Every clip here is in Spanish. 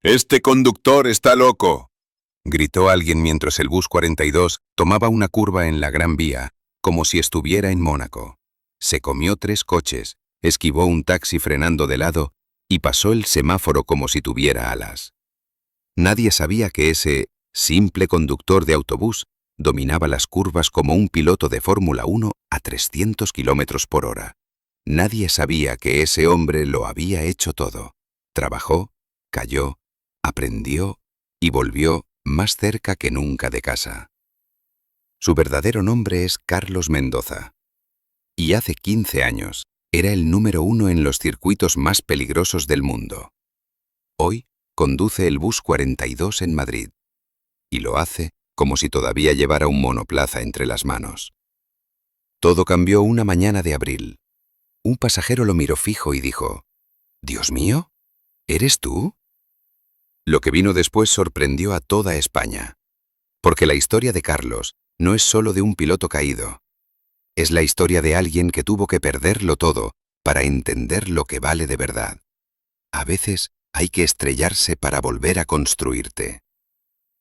¡Este conductor está loco!, gritó alguien mientras el bus 42 tomaba una curva en la Gran Vía, como si estuviera en Mónaco. Se comió 3 coches, esquivó un taxi frenando de lado y pasó el semáforo como si tuviera alas. Nadie sabía que ese simple conductor de autobús dominaba las curvas como un piloto de Fórmula 1 a 300 kilómetros por hora. Nadie sabía que ese hombre lo había hecho todo. Trabajó, cayó, aprendió y volvió más cerca que nunca de casa. Su verdadero nombre es Carlos Mendoza. Y hace 15 años era el número 1 en los circuitos más peligrosos del mundo. Hoy conduce el bus 42 en Madrid. Y lo hace como si todavía llevara un monoplaza entre las manos. Todo cambió una mañana de abril. Un pasajero lo miró fijo y dijo: «¿Dios mío? ¿Eres tú?». Lo que vino después sorprendió a toda España. Porque la historia de Carlos no es solo de un piloto caído. Es la historia de alguien que tuvo que perderlo todo para entender lo que vale de verdad. A veces hay que estrellarse para volver a construirte.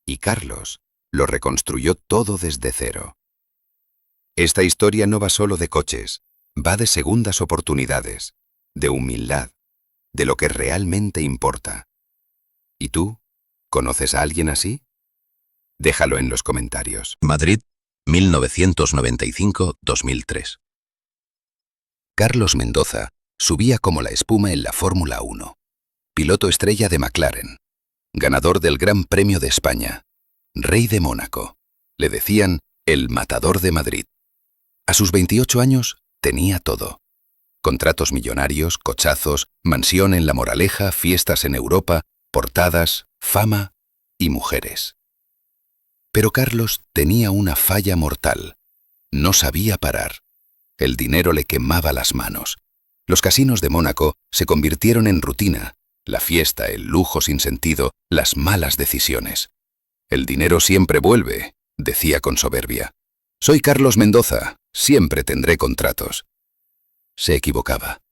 Y Carlos lo reconstruyó todo desde cero. Esta historia no va solo de coches, va de segundas oportunidades, de humildad, de lo que realmente importa. ¿Y tú? ¿Conoces a alguien así? Déjalo en los comentarios. Madrid, 1995-2003. Carlos Mendoza subía como la espuma en la Fórmula 1. Piloto estrella de McLaren. Ganador del Gran Premio de España. Rey de Mónaco. Le decían el matador de Madrid. A sus 28 años tenía todo. Contratos millonarios, cochazos, mansión en La Moraleja, fiestas en Europa, portadas, fama y mujeres. Pero Carlos tenía una falla mortal. No sabía parar. El dinero le quemaba las manos. Los casinos de Mónaco se convirtieron en rutina. La fiesta, el lujo sin sentido, las malas decisiones. «El dinero siempre vuelve», decía con soberbia. «Soy Carlos Mendoza, siempre tendré contratos». Se equivocaba.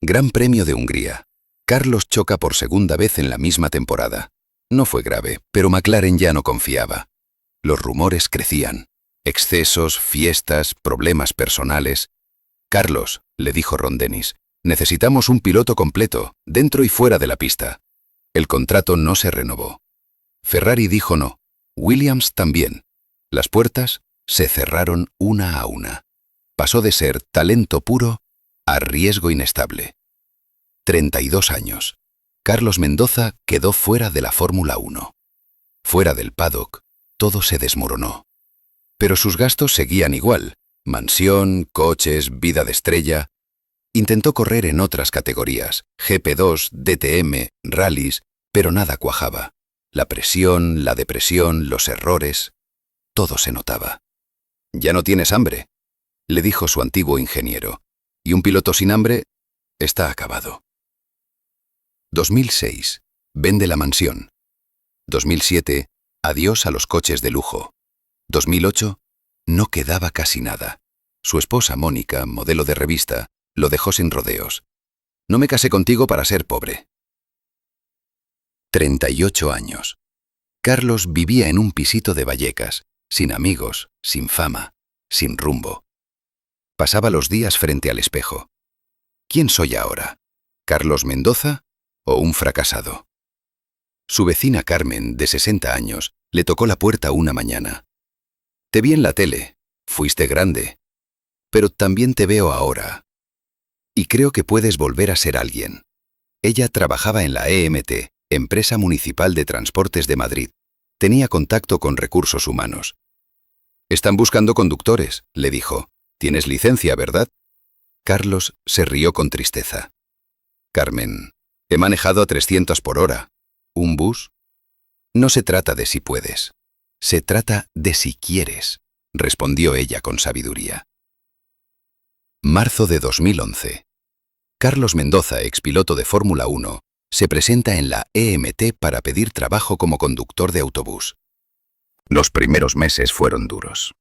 Gran Premio de Hungría. Carlos choca por segunda vez en la misma temporada. No fue grave, pero McLaren ya no confiaba. Los rumores crecían. Excesos, fiestas, problemas personales. «Carlos», le dijo Ron Dennis, «necesitamos un piloto completo, dentro y fuera de la pista». El contrato no se renovó. Ferrari dijo no. Williams también. Las puertas se cerraron una a una. Pasó de ser talento puro a riesgo inestable. 32 años. Carlos Mendoza quedó fuera de la Fórmula 1. Fuera del paddock, todo se desmoronó. Pero sus gastos seguían igual. Mansión, coches, vida de estrella. Intentó correr en otras categorías, GP2, DTM, rallies, pero nada cuajaba. La presión, la depresión, los errores, todo se notaba. «Ya no tienes hambre», le dijo su antiguo ingeniero. «Y un piloto sin hambre está acabado». 2006. Vende la mansión. 2007. Adiós a los coches de lujo. 2008. No quedaba casi nada. Su esposa, Mónica, modelo de revista, lo dejó sin rodeos. «No me casé contigo para ser pobre». 38 años. Carlos vivía en un pisito de Vallecas, sin amigos, sin fama, sin rumbo. Pasaba los días frente al espejo. ¿Quién soy ahora? ¿Carlos Mendoza o un fracasado? Su vecina Carmen, de 60 años, le tocó la puerta una mañana. «Te vi en la tele, fuiste grande, pero también te veo ahora. Y creo que puedes volver a ser alguien». Ella trabajaba en la EMT, Empresa Municipal de Transportes de Madrid. Tenía contacto con recursos humanos. «Están buscando conductores», le dijo. «Tienes licencia, ¿verdad?». Carlos se rió con tristeza. «Carmen, he manejado a 300 por hora. ¿Un bus?». «No se trata de si puedes. Se trata de si quieres», respondió ella con sabiduría. Marzo de 2011. Carlos Mendoza, expiloto de Fórmula 1, se presenta en la EMT para pedir trabajo como conductor de autobús. Los primeros meses fueron duros.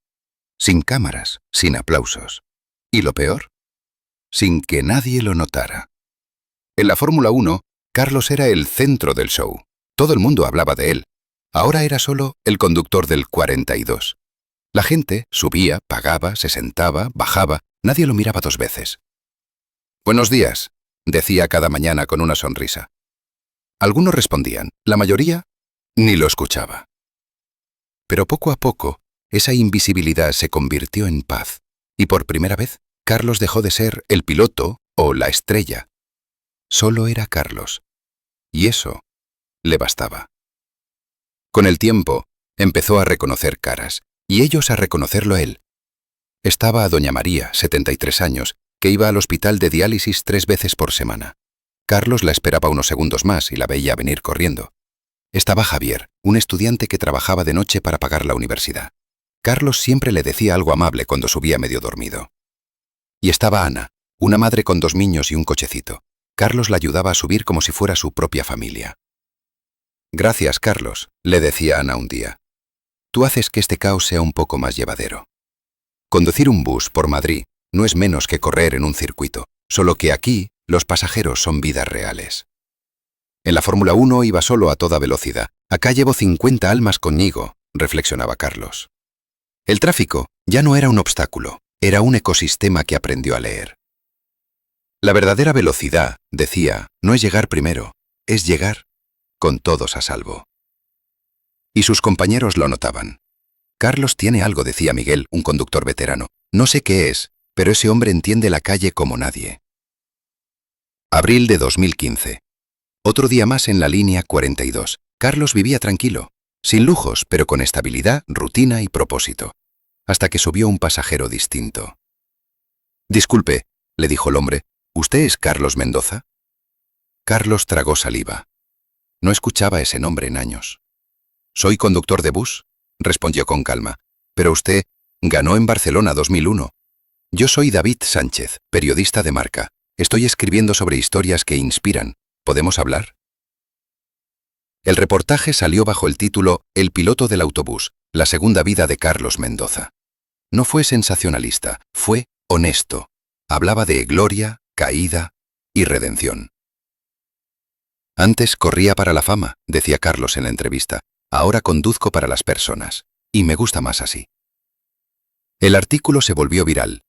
Sin cámaras, sin aplausos. Y lo peor, sin que nadie lo notara. En la Fórmula 1 Carlos era el centro del show. Todo el mundo hablaba de él. Ahora era solo el conductor del 42. La gente subía, pagaba, se sentaba, bajaba. Nadie lo miraba dos veces. «Buenos días», decía cada mañana con una sonrisa. Algunos respondían, la mayoría ni lo escuchaba. Pero poco a poco, esa invisibilidad se convirtió en paz, y por primera vez, Carlos dejó de ser el piloto o la estrella. Solo era Carlos, y eso le bastaba. Con el tiempo, empezó a reconocer caras, y ellos a reconocerlo a él. Estaba a doña María, 73 años, que iba al hospital de diálisis 3 veces por semana. Carlos la esperaba unos segundos más y la veía venir corriendo. Estaba Javier, un estudiante que trabajaba de noche para pagar la universidad. Carlos siempre le decía algo amable cuando subía medio dormido. Y estaba Ana, una madre con 2 niños y un cochecito. Carlos la ayudaba a subir como si fuera su propia familia. «Gracias, Carlos», le decía Ana un día. «Tú haces que este caos sea un poco más llevadero». Conducir un bus por Madrid no es menos que correr en un circuito, solo que aquí los pasajeros son vidas reales. En la Fórmula 1 iba solo a toda velocidad. Acá llevo 50 almas conmigo, reflexionaba Carlos. El tráfico ya no era un obstáculo, era un ecosistema que aprendió a leer. La verdadera velocidad, decía, no es llegar primero, es llegar con todos a salvo. Y sus compañeros lo notaban. Carlos tiene algo, decía Miguel, un conductor veterano. No sé qué es, pero ese hombre entiende la calle como nadie. Abril de 2015. Otro día más en la línea 42. Carlos vivía tranquilo, sin lujos, pero con estabilidad, rutina y propósito. Hasta que subió un pasajero distinto. «Disculpe», le dijo el hombre, «¿usted es Carlos Mendoza?» Carlos tragó saliva. No escuchaba ese nombre en años. «Soy conductor de bus», respondió con calma, «pero usted ganó en Barcelona 2001. Yo soy David Sánchez, periodista de Marca. Estoy escribiendo sobre historias que inspiran. ¿Podemos hablar?» El reportaje salió bajo el título «El piloto del autobús, la segunda vida de Carlos Mendoza». No fue sensacionalista, fue honesto. Hablaba de gloria, caída y redención. «Antes corría para la fama», decía Carlos en la entrevista. «Ahora conduzco para las personas, y me gusta más así». El artículo se volvió viral.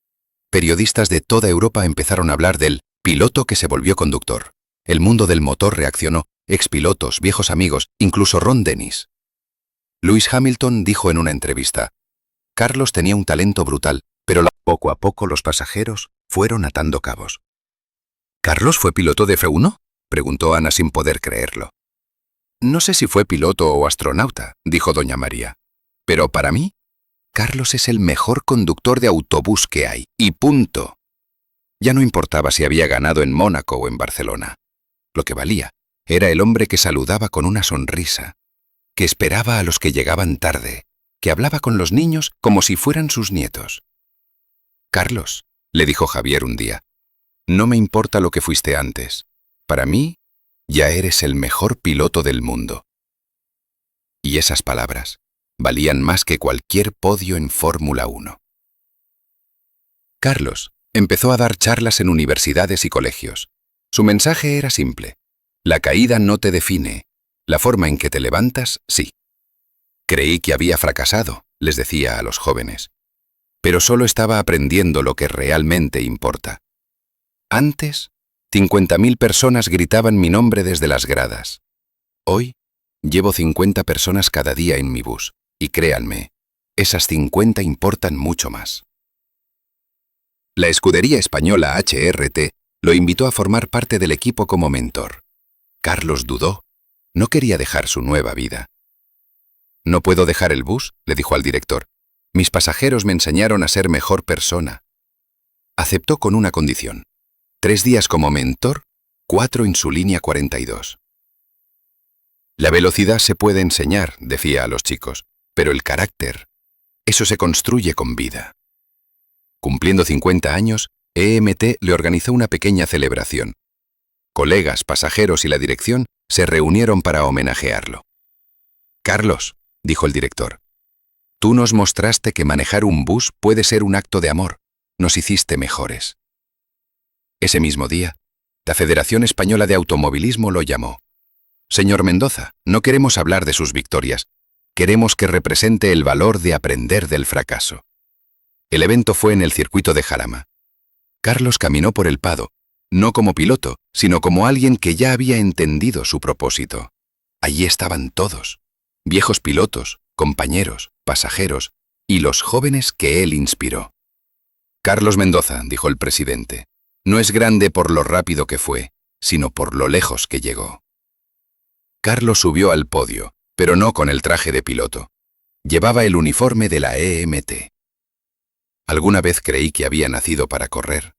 Periodistas de toda Europa empezaron a hablar del piloto que se volvió conductor. El mundo del motor reaccionó, expilotos, viejos amigos, incluso Ron Dennis. Lewis Hamilton dijo en una entrevista, «Carlos tenía un talento brutal, pero poco a poco los pasajeros fueron atando cabos». «¿Carlos fue piloto de F1?» preguntó Ana sin poder creerlo. «No sé si fue piloto o astronauta», dijo doña María, «pero para mí, Carlos es el mejor conductor de autobús que hay, y punto». Ya no importaba si había ganado en Mónaco o en Barcelona. Lo que valía era el hombre que saludaba con una sonrisa, que esperaba a los que llegaban tarde, que hablaba con los niños como si fueran sus nietos. «Carlos», le dijo Javier un día, «no me importa lo que fuiste antes. Para mí, ya eres el mejor piloto del mundo». Y esas palabras valían más que cualquier podio en Fórmula 1. Carlos empezó a dar charlas en universidades y colegios. Su mensaje era simple. La caída no te define. La forma en que te levantas, sí. Creí que había fracasado, les decía a los jóvenes. Pero solo estaba aprendiendo lo que realmente importa. Antes, 50.000 personas gritaban mi nombre desde las gradas. Hoy, llevo 50 personas cada día en mi bus. Y créanme, esas 50 importan mucho más. La escudería española HRT lo invitó a formar parte del equipo como mentor. Carlos dudó. No quería dejar su nueva vida. «No puedo dejar el bus», le dijo al director. «Mis pasajeros me enseñaron a ser mejor persona». Aceptó con una condición. 3 días como mentor, 4 en su línea 42. «La velocidad se puede enseñar», decía a los chicos, «pero el carácter, eso se construye con vida». Cumpliendo 50 años, EMT le organizó una pequeña celebración. Colegas, pasajeros y la dirección se reunieron para homenajearlo. «Carlos», dijo el director, «tú nos mostraste que manejar un bus puede ser un acto de amor. Nos hiciste mejores». Ese mismo día, La Federación Española de Automovilismo lo llamó. Señor Mendoza, no queremos hablar de sus victorias. Queremos que represente el valor de aprender del fracaso. El evento fue en el circuito de Jarama. Carlos caminó por el Pado, no como piloto, sino como alguien que ya había entendido su propósito. Allí estaban todos, viejos pilotos, compañeros, pasajeros y los jóvenes que él inspiró. Carlos Mendoza, dijo el presidente, no es grande por lo rápido que fue, sino por lo lejos que llegó. Carlos subió al podio, pero no con el traje de piloto. Llevaba el uniforme de la EMT. Alguna vez creí que había nacido para correr.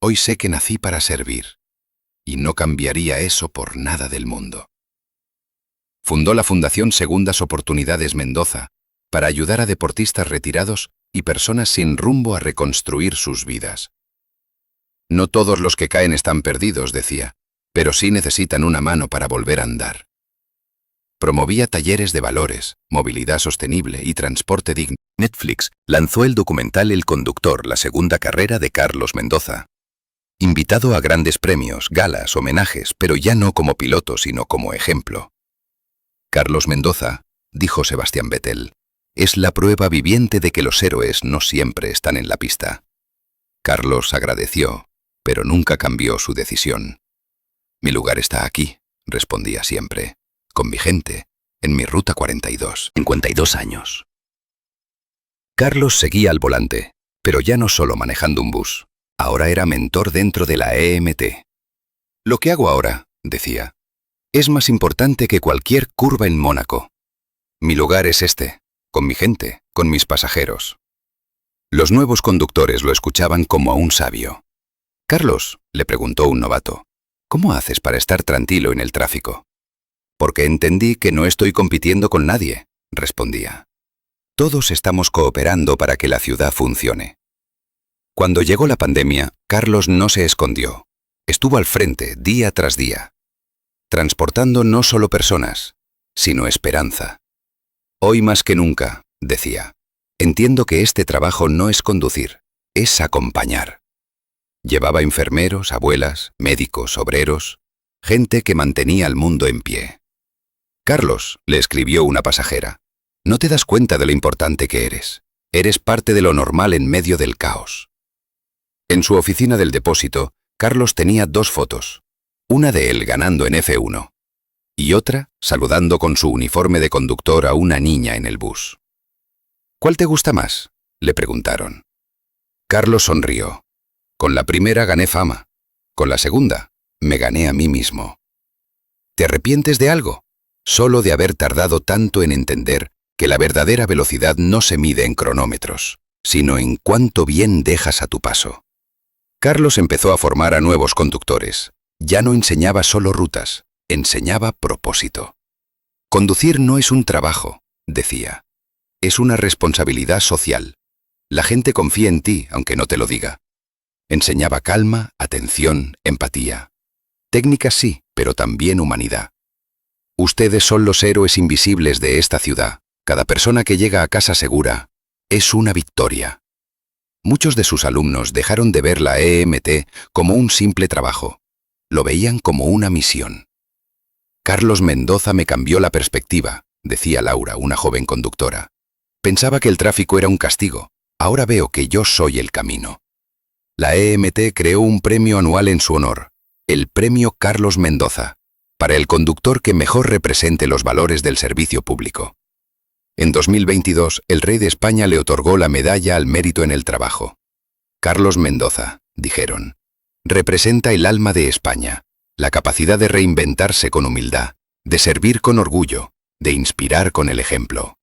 Hoy sé que nací para servir. Y no cambiaría eso por nada del mundo. Fundó la Fundación Segundas Oportunidades Mendoza para ayudar a deportistas retirados y personas sin rumbo a reconstruir sus vidas. No todos los que caen están perdidos, decía, pero sí necesitan una mano para volver a andar. Promovía talleres de valores, movilidad sostenible y transporte digno. Netflix lanzó el documental El Conductor, la segunda carrera de Carlos Mendoza. Invitado a grandes premios, galas, homenajes, pero ya no como piloto, sino como ejemplo. Carlos Mendoza, dijo Sebastián Vettel, es la prueba viviente de que los héroes no siempre están en la pista. Carlos agradeció, pero nunca cambió su decisión. Mi lugar está aquí, respondía siempre, con mi gente, en mi Ruta 42. 52 años. Carlos seguía al volante, pero ya no solo manejando un bus. Ahora era mentor dentro de la EMT. Lo que hago ahora, decía, es más importante que cualquier curva en Mónaco. Mi lugar es este, con mi gente, con mis pasajeros. Los nuevos conductores lo escuchaban como a un sabio. Carlos, le preguntó un novato, ¿cómo haces para estar tranquilo en el tráfico? Porque entendí que no estoy compitiendo con nadie, respondía. Todos estamos cooperando para que la ciudad funcione. Cuando llegó la pandemia, Carlos no se escondió. Estuvo al frente día tras día, transportando no solo personas, sino esperanza. Hoy más que nunca, decía, entiendo que este trabajo no es conducir, es acompañar. Llevaba enfermeros, abuelas, médicos, obreros, gente que mantenía al mundo en pie. Carlos, le escribió una pasajera, no te das cuenta de lo importante que eres. Eres parte de lo normal en medio del caos. En su oficina del depósito, Carlos tenía 2 fotos, una de él ganando en F1 y otra saludando con su uniforme de conductor a una niña en el bus. ¿Cuál te gusta más?, le preguntaron. Carlos sonrió. Con la primera gané fama, con la segunda me gané a mí mismo. ¿Te arrepientes de algo? Solo de haber tardado tanto en entender que la verdadera velocidad no se mide en cronómetros, sino en cuánto bien dejas a tu paso. Carlos empezó a formar a nuevos conductores. Ya no enseñaba solo rutas, enseñaba propósito. Conducir no es un trabajo, decía. Es una responsabilidad social. La gente confía en ti, aunque no te lo diga. Enseñaba calma, atención, empatía. Técnicas sí, pero también humanidad. Ustedes son los héroes invisibles de esta ciudad. Cada persona que llega a casa segura es una victoria. Muchos de sus alumnos dejaron de ver la EMT como un simple trabajo. Lo veían como una misión. Carlos Mendoza me cambió la perspectiva, decía Laura, una joven conductora. Pensaba que el tráfico era un castigo. Ahora veo que yo soy el camino. La EMT creó un premio anual en su honor, el Premio Carlos Mendoza, para el conductor que mejor represente los valores del servicio público. En 2022, el rey de España le otorgó la medalla al mérito en el trabajo. Carlos Mendoza, dijeron, representa el alma de España, la capacidad de reinventarse con humildad, de servir con orgullo, de inspirar con el ejemplo.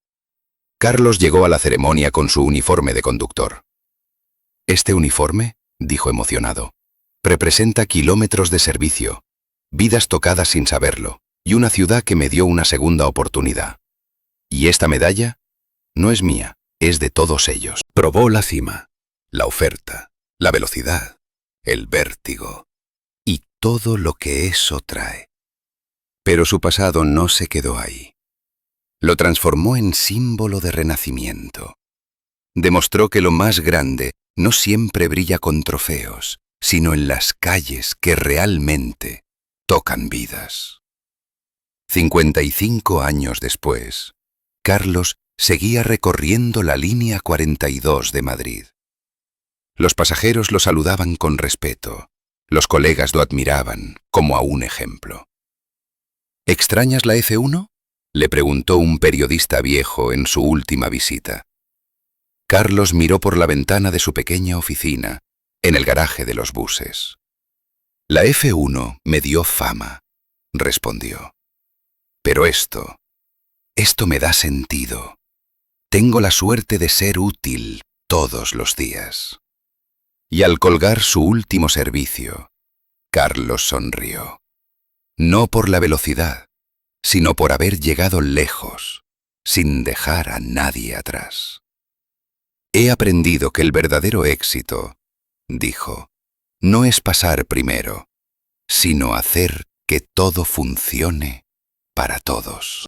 Carlos llegó a la ceremonia con su uniforme de conductor. Este uniforme, dijo emocionado, representa kilómetros de servicio, vidas tocadas sin saberlo, y una ciudad que me dio una segunda oportunidad. Y esta medalla no es mía, es de todos ellos. Probó la cima, la oferta, la velocidad, el vértigo y todo lo que eso trae. Pero su pasado no se quedó ahí. Lo transformó en símbolo de renacimiento. Demostró que lo más grande no siempre brilla con trofeos, sino en las calles que realmente tocan vidas. 55 años después, Carlos seguía recorriendo la línea 42 de Madrid. Los pasajeros lo saludaban con respeto. Los colegas lo admiraban como a un ejemplo. ¿Extrañas la F1? Le preguntó un periodista viejo en su última visita. Carlos miró por la ventana de su pequeña oficina, en el garaje de los buses. La F1 me dio fama, respondió. Pero esto me da sentido. Tengo la suerte de ser útil todos los días. Y al colgar su último servicio, Carlos sonrió. No por la velocidad, sino por haber llegado lejos, sin dejar a nadie atrás. He aprendido que el verdadero éxito, dijo, no es pasar primero, sino hacer que todo funcione para todos.